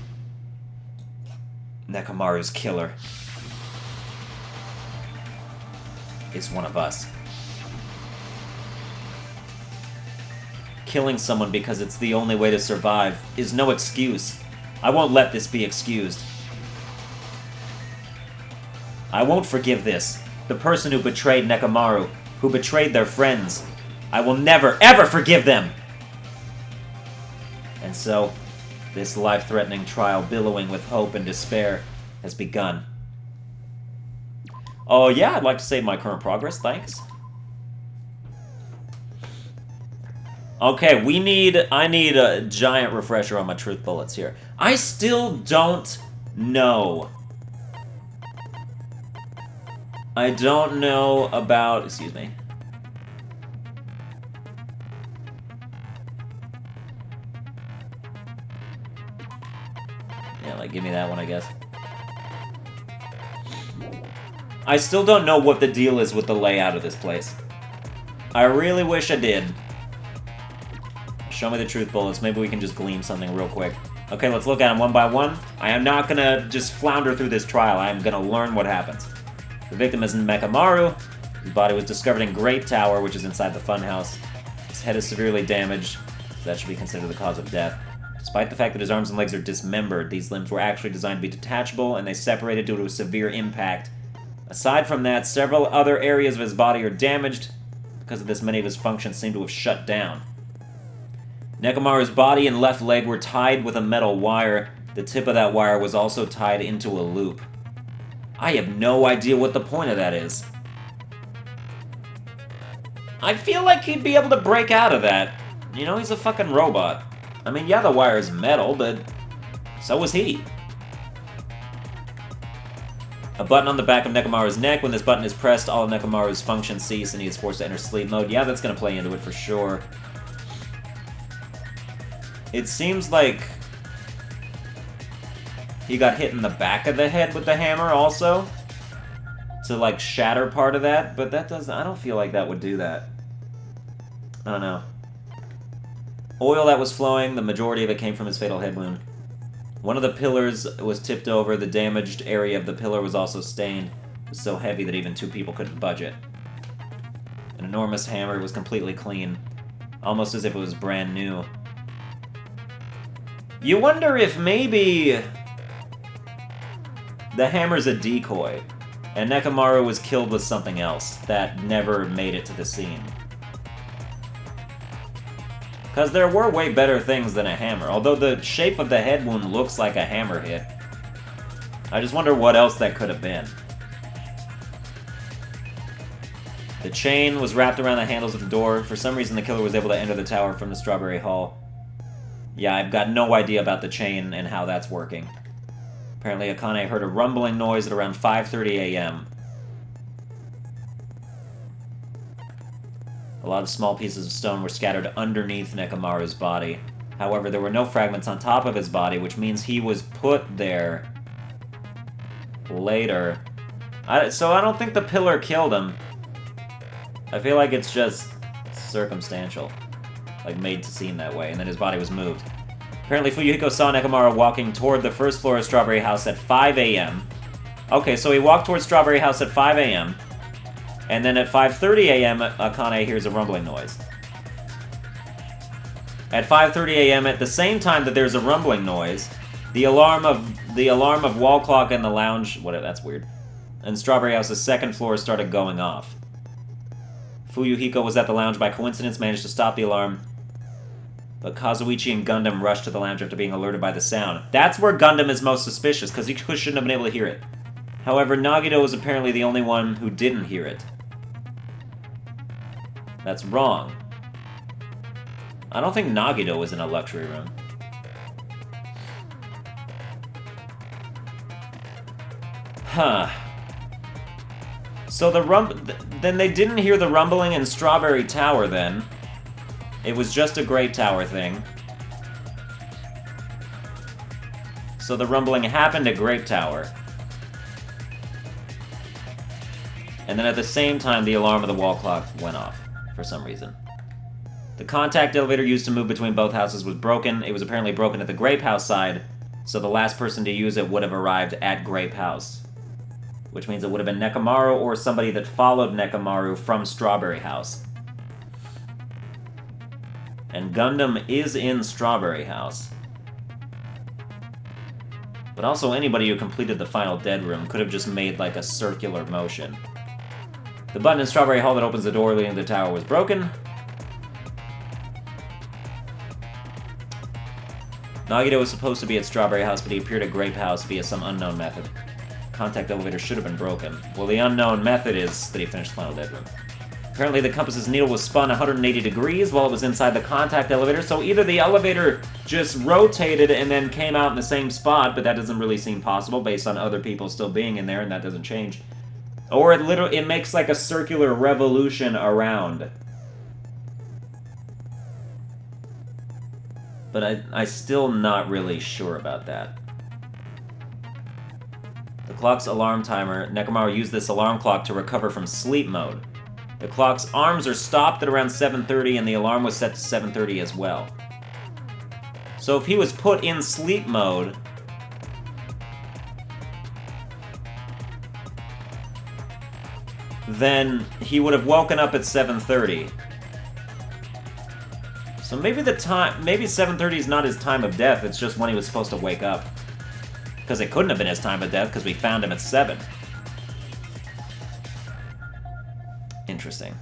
Nekomaru's killer is one of us. Killing someone because it's the only way to survive is no excuse. I won't let this be excused. I won't forgive this. The person who betrayed Nekomaru, who betrayed their friends. I will never, ever forgive them! And so, this life-threatening trial billowing with hope and despair has begun. Oh yeah, I'd like to save my current progress, thanks. Okay, I need a giant refresher on my truth bullets here. I still don't know. I don't know about, excuse me. Yeah, like, give me that one, I guess. I still don't know what the deal is with the layout of this place. I really wish I did. Show me the truth bullets. Maybe we can just glean something real quick. Okay, let's look at them one by one. I am not gonna just flounder through this trial. I am gonna learn what happens. The victim is Nekomaru. His body was discovered in Grape Tower, which is inside the funhouse. His head is severely damaged, so that should be considered the cause of death. Despite the fact that his arms and legs are dismembered, these limbs were actually designed to be detachable, and they separated due to a severe impact. Aside from that, several other areas of his body are damaged. Because of this, many of his functions seem to have shut down. Nekomaru's body and left leg were tied with a metal wire. The tip of that wire was also tied into a loop. I have no idea what the point of that is. I feel like he'd be able to break out of that. You know, he's a fucking robot. I mean, yeah, the wire's metal, but so was he. A button on the back of Nekomaru's neck. When this button is pressed, all of Nekomaru's functions cease and he is forced to enter sleep mode. Yeah, that's gonna play into it for sure. It seems like he got hit in the back of the head with the hammer also to like shatter part of that, but that doesn't, I don't feel like that would do that. I don't know. Oil that was flowing, the majority of it came from his fatal head wound. One of the pillars was tipped over. The damaged area of the pillar was also stained. It was so heavy that even two people couldn't budge it. An enormous hammer was completely clean, almost as if it was brand new. You wonder if maybe the hammer's a decoy, and Nekomaru was killed with something else that never made it to the scene. Because there were way better things than a hammer, although the shape of the head wound looks like a hammer hit. I just wonder what else that could have been. The chain was wrapped around the handles of the door. For some reason, the killer was able to enter the tower from the Strawberry Hall. Yeah, I've got no idea about the chain and how that's working. Apparently, Akane heard a rumbling noise at around 5:30 a.m. A lot of small pieces of stone were scattered underneath Nekomaru's body. However, there were no fragments on top of his body, which means he was put there later. So I don't think the pillar killed him. I feel like it's just circumstantial. Like, made to seem that way, and then his body was moved. Apparently, Fuyuhiko saw Nekomaru walking toward the first floor of Strawberry House at 5 a.m. Okay, so he walked towards Strawberry House at 5 a.m., and then at 5:30 a.m., Akane hears a rumbling noise. At 5:30 a.m., at the same time that there's a rumbling noise, the alarm of wall clock in the lounge, whatever, that's weird, and Strawberry House's second floor started going off. Fuyuhiko was at the lounge by coincidence, managed to stop the alarm, but Kazuichi and Gundam rushed to the lounge after being alerted by the sound. That's where Gundam is most suspicious, because he shouldn't have been able to hear it. However, Nagito was apparently the only one who didn't hear it. That's wrong. I don't think Nagito was in a luxury room. Huh. So then they didn't hear the rumbling in Strawberry Tower then. It was just a Great Tower thing. So the rumbling happened at Great Tower. And then at the same time, the alarm of the wall clock went off, for some reason. The contact elevator used to move between both houses was broken. It was apparently broken at the Grape House side, so the last person to use it would have arrived at Grape House. Which means it would have been Nekomaru or somebody that followed Nekomaru from Strawberry House. And Gundam is in Strawberry House. But also anybody who completed the final dead room could have just made like a circular motion. The button in Strawberry Hall that opens the door leading to the tower was broken. Nagito was supposed to be at Strawberry House, but he appeared at Grape House via some unknown method. Contact elevator should have been broken. Well, the unknown method is that he finished the final dead room. Apparently the compass's needle was spun 180 degrees while it was inside the contact elevator, so either the elevator just rotated and then came out in the same spot, but that doesn't really seem possible based on other people still being in there, and that doesn't change. Or it makes like a circular revolution around. But I'm still not really sure about that. The clock's alarm timer. Nekomaru used this alarm clock to recover from sleep mode. The clock's arms are stopped at around 7:30, and the alarm was set to 7:30 as well. So if he was put in sleep mode, then he would have woken up at 7:30. So maybe maybe 7:30 is not his time of death, it's just when he was supposed to wake up. Because it couldn't have been his time of death, because we found him at 7. Interesting.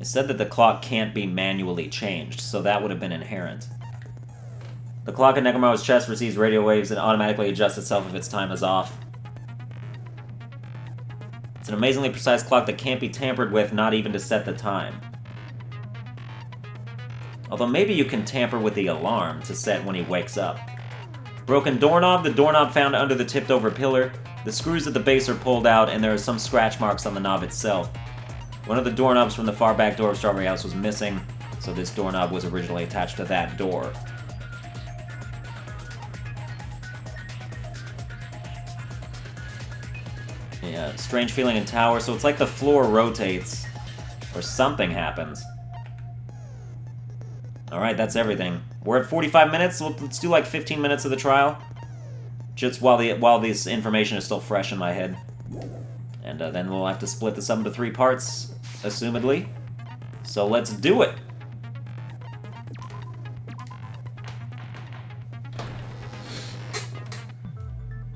It said that the clock can't be manually changed, so that would have been inherent. The clock in Nekomaru's chest receives radio waves and automatically adjusts itself if its time is off. It's an amazingly precise clock that can't be tampered with, not even to set the time. Although maybe you can tamper with the alarm to set when he wakes up. Broken doorknob, the doorknob found under the tipped-over pillar. The screws at the base are pulled out, and there are some scratch marks on the knob itself. One of the doorknobs from the far back door of Strawberry House was missing, so this doorknob was originally attached to that door. Yeah, strange feeling in tower, so it's like the floor rotates, or something happens. Alright, that's everything. We're at 45 minutes, so let's do like 15 minutes of the trial. Just while this information is still fresh in my head. And then we'll have to split this up into 3 parts, assumedly. So let's do it!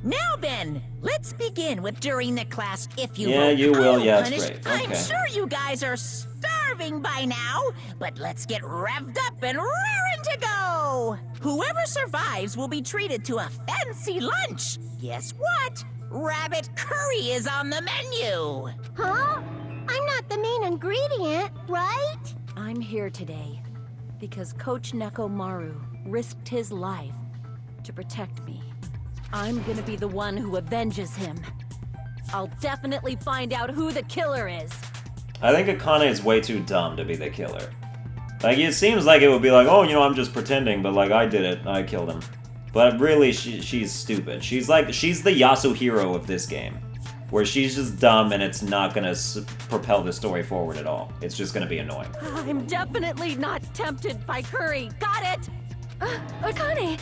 Now then, let's begin with during the class if you Yeah, vote. you will. Yeah, that's Punished. great. I'm Okay. sure you guys are starving by now, but let's get revved up and raring to go. Whoever survives will be treated to a fancy lunch. Guess what? Rabbit curry is on the menu. Huh? I'm not the main ingredient, right? I'm here today because Coach Nekomaru risked his life to protect me. I'm gonna be the one who avenges him. I'll definitely find out who the killer is. I think Akane is way too dumb to be the killer. Like, it seems like it would be like, oh, you know, I'm just pretending, but like, I did it, I killed him. But really, she's stupid. She's the Yasuhiro of this game. Where she's just dumb and it's not gonna propel the story forward at all. It's just gonna be annoying. I'm definitely not tempted by curry. Got it? Akane,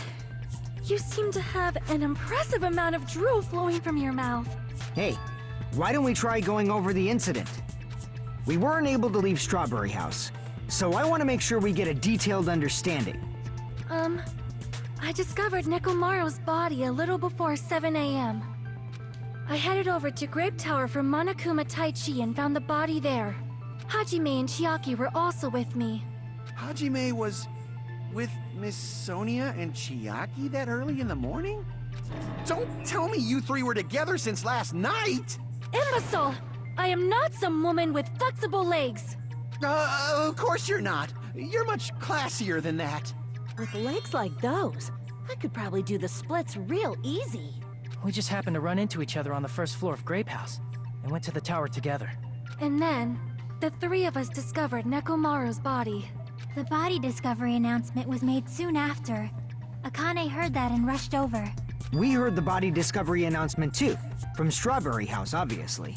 you seem to have an impressive amount of drool flowing from your mouth. Hey, why don't we try going over the incident? We weren't able to leave Strawberry House, so I want to make sure we get a detailed understanding. I discovered Nekomaru's body a little before 7 a.m. I headed over to Grape Tower for Monokuma Taichi and found the body there. Hajime and Chiaki were also with me. Hajime was with Miss Sonia and Chiaki that early in the morning? Don't tell me you 3 were together since last night! Imbecile! I am not some woman with flexible legs. Of course you're not. You're much classier than that. With legs like those, I could probably do the splits real easy. We just happened to run into each other on the first floor of Grape House and went to the tower together. And then, the 3 of us discovered Nekomaru's body. The body discovery announcement was made soon after. Akane heard that and rushed over. We heard the body discovery announcement too, from Strawberry House, obviously.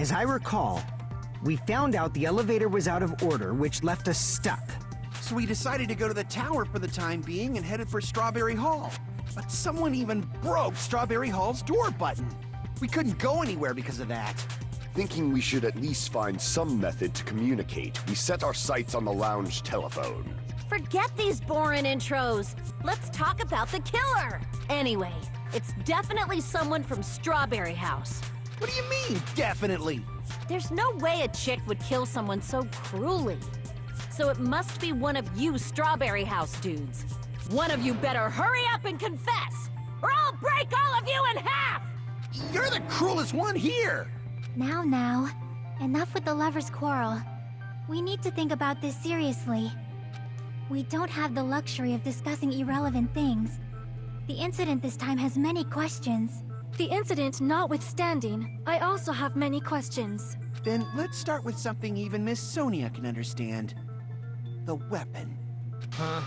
As I recall, we found out the elevator was out of order, which left us stuck. So we decided to go to the tower for the time being and headed for Strawberry Hall. But someone even broke Strawberry Hall's door button. We couldn't go anywhere because of that. Thinking we should at least find some method to communicate, we set our sights on the lounge telephone. Forget these boring intros. Let's talk about the killer. Anyway, it's definitely someone from Strawberry House. What do you mean, definitely? There's no way a chick would kill someone so cruelly. So it must be one of you Strawberry House dudes. One of you better hurry up and confess, or I'll break all of you in half! You're the cruelest one here! Now, enough with the lovers' quarrel. We need to think about this seriously. We don't have the luxury of discussing irrelevant things. The incident this time has many questions. The incident notwithstanding, I also have many questions. Then let's start with something even Miss Sonia can understand. The weapon. Huh?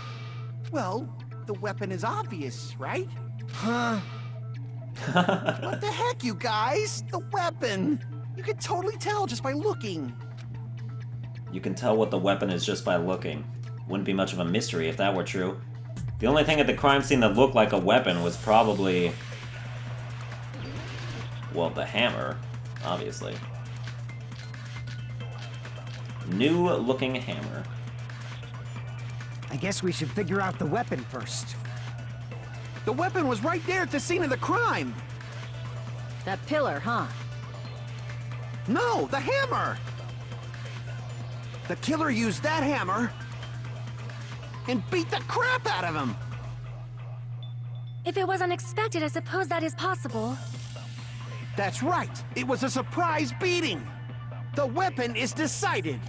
Well, the weapon is obvious, right? Huh? What the heck, you guys? The weapon! You can totally tell just by looking. You can tell what the weapon is just by looking. Wouldn't be much of a mystery if that were true. The only thing at the crime scene that looked like a weapon was probably... well, the hammer, obviously. New-looking hammer. I guess we should figure out the weapon first. The weapon was right there at the scene of the crime! That pillar, huh? No, the hammer! The killer used that hammer and beat the crap out of him. If it was unexpected, I suppose that is possible. That's right. It was a surprise beating. The weapon is decided.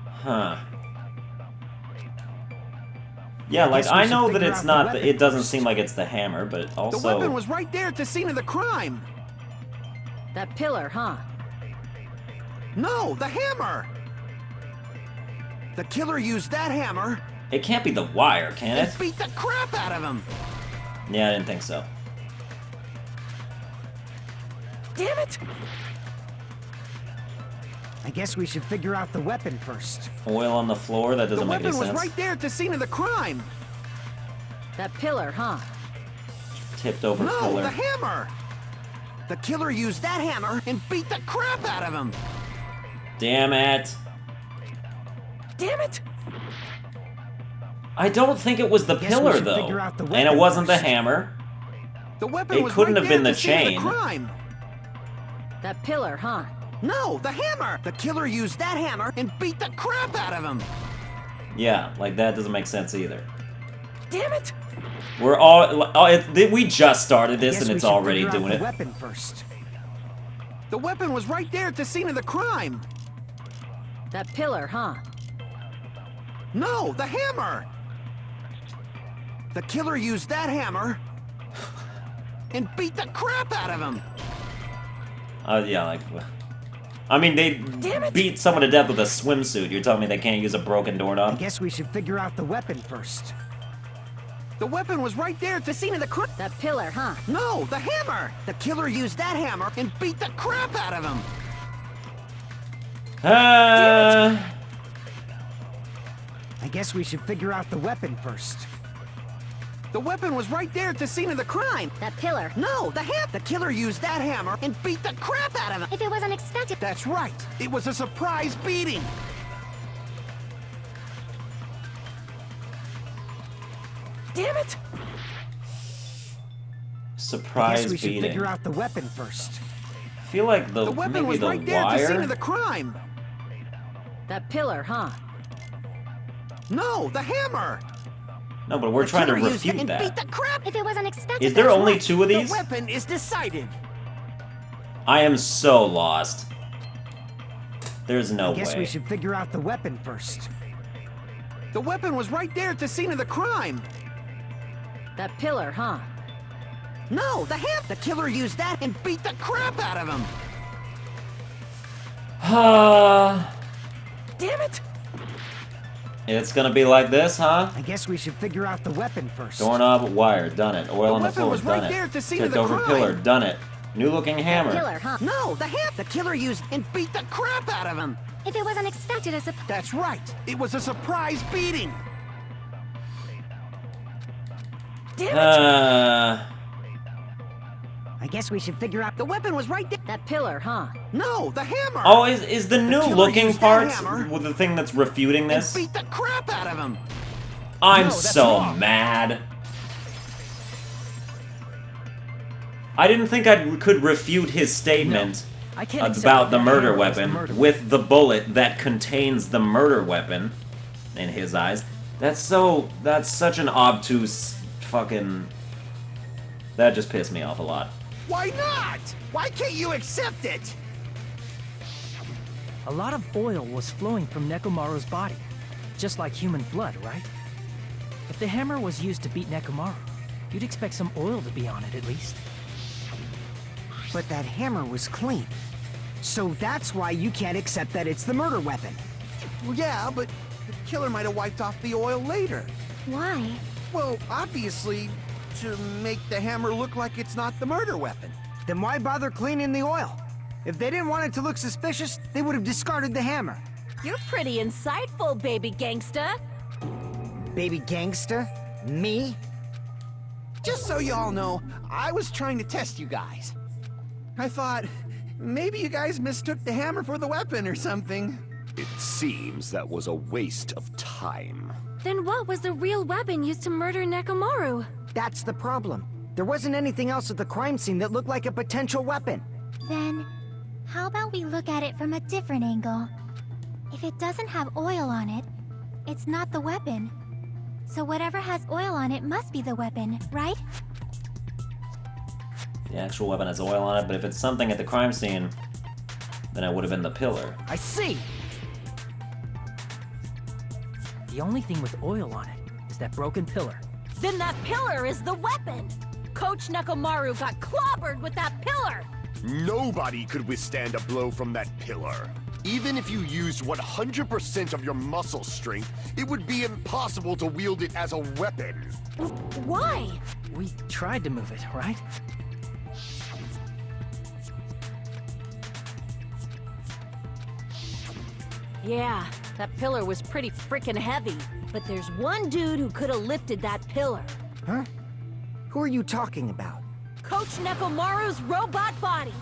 Huh. Yeah, like, guess we I should know that figure it's out the not, weapon it doesn't first. seem like it's the hammer, but The also... weapon was right there at the scene of the crime. That pillar, huh? No, the hammer. The killer used that hammer It can't be the wire, can and it? beat the crap out of him. Yeah, I didn't think so. Damn it! I guess we should figure out the weapon first. Oil on the floor? That The doesn't make any weapon was sense. right there at the scene of the crime. That pillar, huh? Tipped over No, pillar. the hammer. The killer used that hammer and beat the crap out of him. Damn it. Damn it! I don't think it was the Guess we pillar, should though. figure out the And it weapon wasn't the first. hammer. The weapon It was couldn't right have there been at the scene of chain. crime. That pillar, huh? No, the hammer. The killer used that hammer and beat the crap out of him. Yeah, like that doesn't make sense either. Damn it! We're all... we just started I this guess and we it's should already figure out doing the it. weapon first. The weapon was right there at the scene of the crime. That pillar, huh? No, the hammer. The killer used that hammer and beat the crap out of him. Yeah, like... I mean, they beat someone to death with a swimsuit. You're telling me they can't use a broken I doorknob? guess we should figure out the weapon first. The weapon was right there at the scene of the crime. That pillar, huh? No, the hammer. The killer used that hammer and beat the crap out of him. I guess we should figure out the weapon first. The weapon was right there at the scene of the crime. That pillar. No, the killer used that hammer and beat the crap out of him. If it was unexpected, That's right. It was a surprise beating. Damn it! I Surprise guess we should beating. figure out the weapon first. I feel like The weapon maybe was the right there at the scene wire? of the crime. That pillar, huh? No, the hammer. No, but we're The trying to killer used it refute and beat that. the crap. if it was unexpected, Is there that's only right. two of these? The weapon is decided. I am so lost. There's no I guess way. we should figure out the weapon first. The weapon was right there at the scene of the crime. That pillar, huh? No, the killer used that and beat the crap out of him. Damn it! It's gonna be like this, huh? I guess we should figure out the weapon first. Doorknob, wire, done it. Oil The on the weapon floor, was done right it. there at the scene of Tipped the over crime. pillar, done it. New looking hammer. Pillar, huh? No, the killer used and beat the crap out of him. If it was unexpected, I suppose. That's right. It was a surprise beating. Damn it! I guess we should figure out The weapon was right there. That pillar, huh? No, the hammer. Oh, is the new killer looking used that part hammer with the thing that's refuting and this? beat the crap out of him. I'm No, that's so wrong. mad. I didn't think I could refute his statement I can't accept about the that murder hammer was the weapon murder with the bullet that contains the murder weapon in his eyes. That's such an obtuse fucking... That just pissed me off a lot. Why not? Why can't you accept it? A lot of oil was flowing from Nekomaru's body, just like human blood, right? If the hammer was used to beat Nekomaru, you'd expect some oil to be on it at least. But that hammer was clean. So that's why you can't accept that it's the murder weapon. Well, yeah, but the killer might have wiped off the oil later. Why? Well, obviously, to make the hammer look like it's not the murder weapon. Then why bother cleaning the oil? If they didn't want it to look suspicious, they would have discarded the hammer. You're pretty insightful, baby gangsta. Baby gangster? Me? Just so you all know, I was trying to test you guys. I thought, maybe you guys mistook the hammer for the weapon or something. It seems that was a waste of time. Then what was the real weapon used to murder Nekomaru? That's the problem. There wasn't anything else at the crime scene that looked like a potential weapon. Then, How about we look at it from a different angle? If it doesn't have oil on it, it's not the weapon. So whatever has oil on it must be the weapon, right? The actual weapon has oil on it, but if it's something at the crime scene, then it would have been the pillar. I see! The only thing with oil on it is that broken pillar. Then that pillar is the weapon! Coach Nekomaru got clobbered with that pillar! Nobody could withstand a blow from that pillar. Even if you used 100% of your muscle strength, it would be impossible to wield it as a weapon. Why? We tried to move it, right? Yeah, that pillar was pretty freaking heavy. But there's one dude who could have lifted that pillar. Huh? Who are you talking about? Coach Nekomaru's robot body.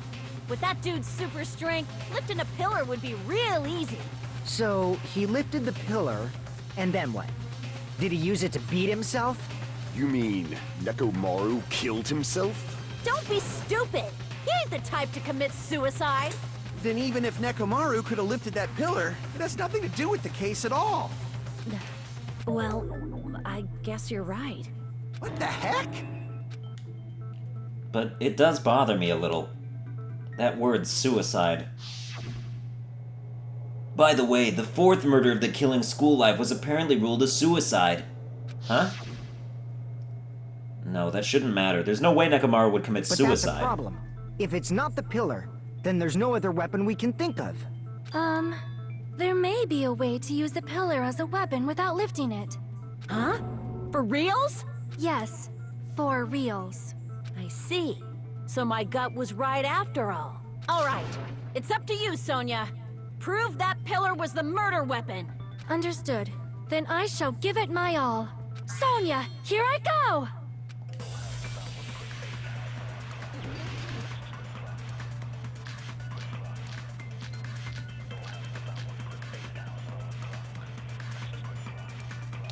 With that dude's super strength, lifting a pillar would be real easy. So, he lifted the pillar, and then what? Did he use it to beat himself? You mean Nekomaru killed himself? Don't be stupid! He ain't the type to commit suicide! Then even if Nekomaru could have lifted that pillar, it has nothing to do with the case at all. Well, I guess you're right. What the heck? But it does bother me a little. That word, suicide. By the way, the fourth murder of the Killing School Life was apparently ruled a suicide. Huh? No, that shouldn't matter. There's no way Nekomaru would commit But suicide. that's a problem. If it's not the pillar, then there's no other weapon we can think of. There may be a way to use the pillar as a weapon without lifting it. Huh? For reals? Yes, for reals. I see. So my gut was right after all. All right, it's up to you, Sonia. Prove that pillar was the murder weapon. Understood. Then I shall give it my all. Sonia, here I go!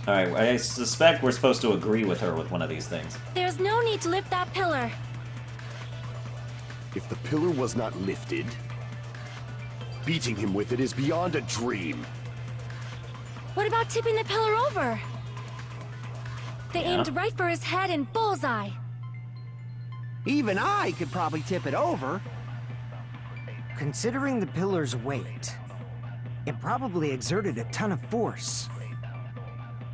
Alright, I suspect we're supposed to agree with her with one of these things. There's no need to lift that pillar. If the pillar was not lifted, beating him with it is beyond a dream. What about tipping the pillar over? They Yeah. aimed right for his head and bullseye. Even I could probably tip it over. Considering the pillar's weight, it probably exerted a ton of force.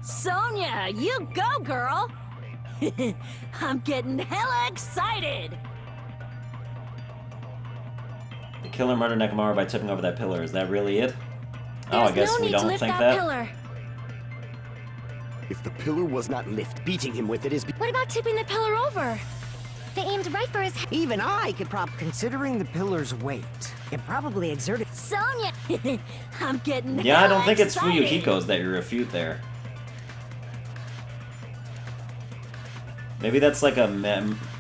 Sonia, you go, girl! I'm getting hella excited! The killer murdered Nekomaru by tipping over that pillar. Is that really it? Oh, I There's guess no we need to don't lift think that that. pillar. If the pillar was not lifted, beating him with it is... What about tipping the pillar over? They aimed right for his head. Even I could Considering the pillar's weight, it probably exerted... Sonia! I'm getting Yeah, I don't hella think it's excited. Fuyuhiko's that you refute there. Maybe that's like a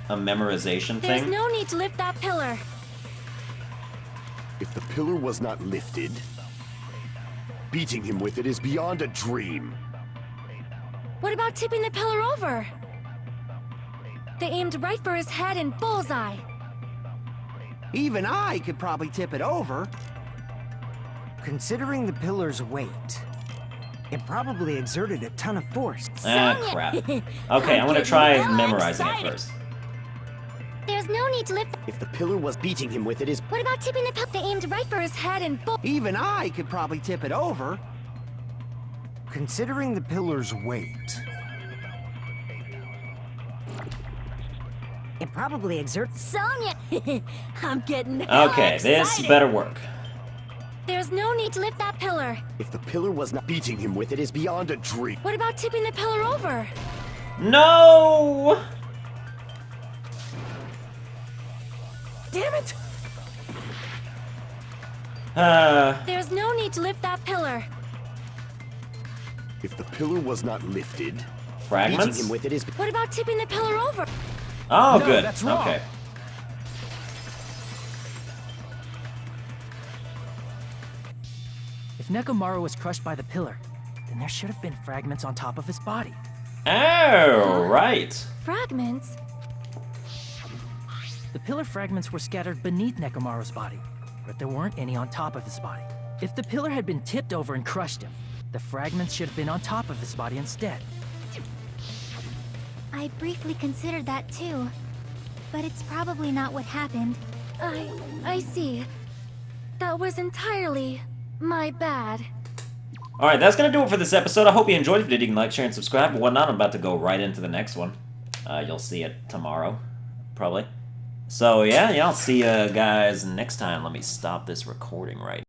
memorization There's thing? no need to lift that pillar. If the pillar was not lifted, beating him with it is beyond a dream. What about tipping the pillar over? They aimed right for his head and bullseye. Even I could probably tip it over. Considering the pillar's weight, it probably exerted a ton of force. Ah, Sonia! crap. Okay, I'm gonna try getting hella memorizing it excited. first. There's no need to lift. If the pillar was beating him with it is... What about tipping the pillar? They aimed right for his head and Even I could probably tip it over. Considering the pillar's weight, it probably exerts... Sonia! I'm getting hella Okay, excited. this better work. There's no need to lift that pillar. If the pillar was not... beating him with it is beyond a dream. What about tipping the pillar over? No! Damn it! There's no need to lift that pillar. If the pillar was not lifted, beating Fragments? him with it is... What about tipping the pillar over? Oh, No, good. that's wrong. Okay. If Nekomaru was crushed by the pillar, then there should have been fragments on top of his body. Oh, right. Fragments? The pillar fragments were scattered beneath Nekomaru's body. but there weren't any on top of his body. If the pillar had been tipped over and crushed him, the fragments should have been on top of his body instead. I briefly considered that too, but it's probably not what happened. I see. That was entirely my bad. Alright, that's going to do it for this episode. I hope you enjoyed. If you did, you can like, share, and subscribe and whatnot. I'm about to go right into the next one. You'll see it tomorrow, probably. So, yeah, I'll see you guys next time. Let me stop this recording right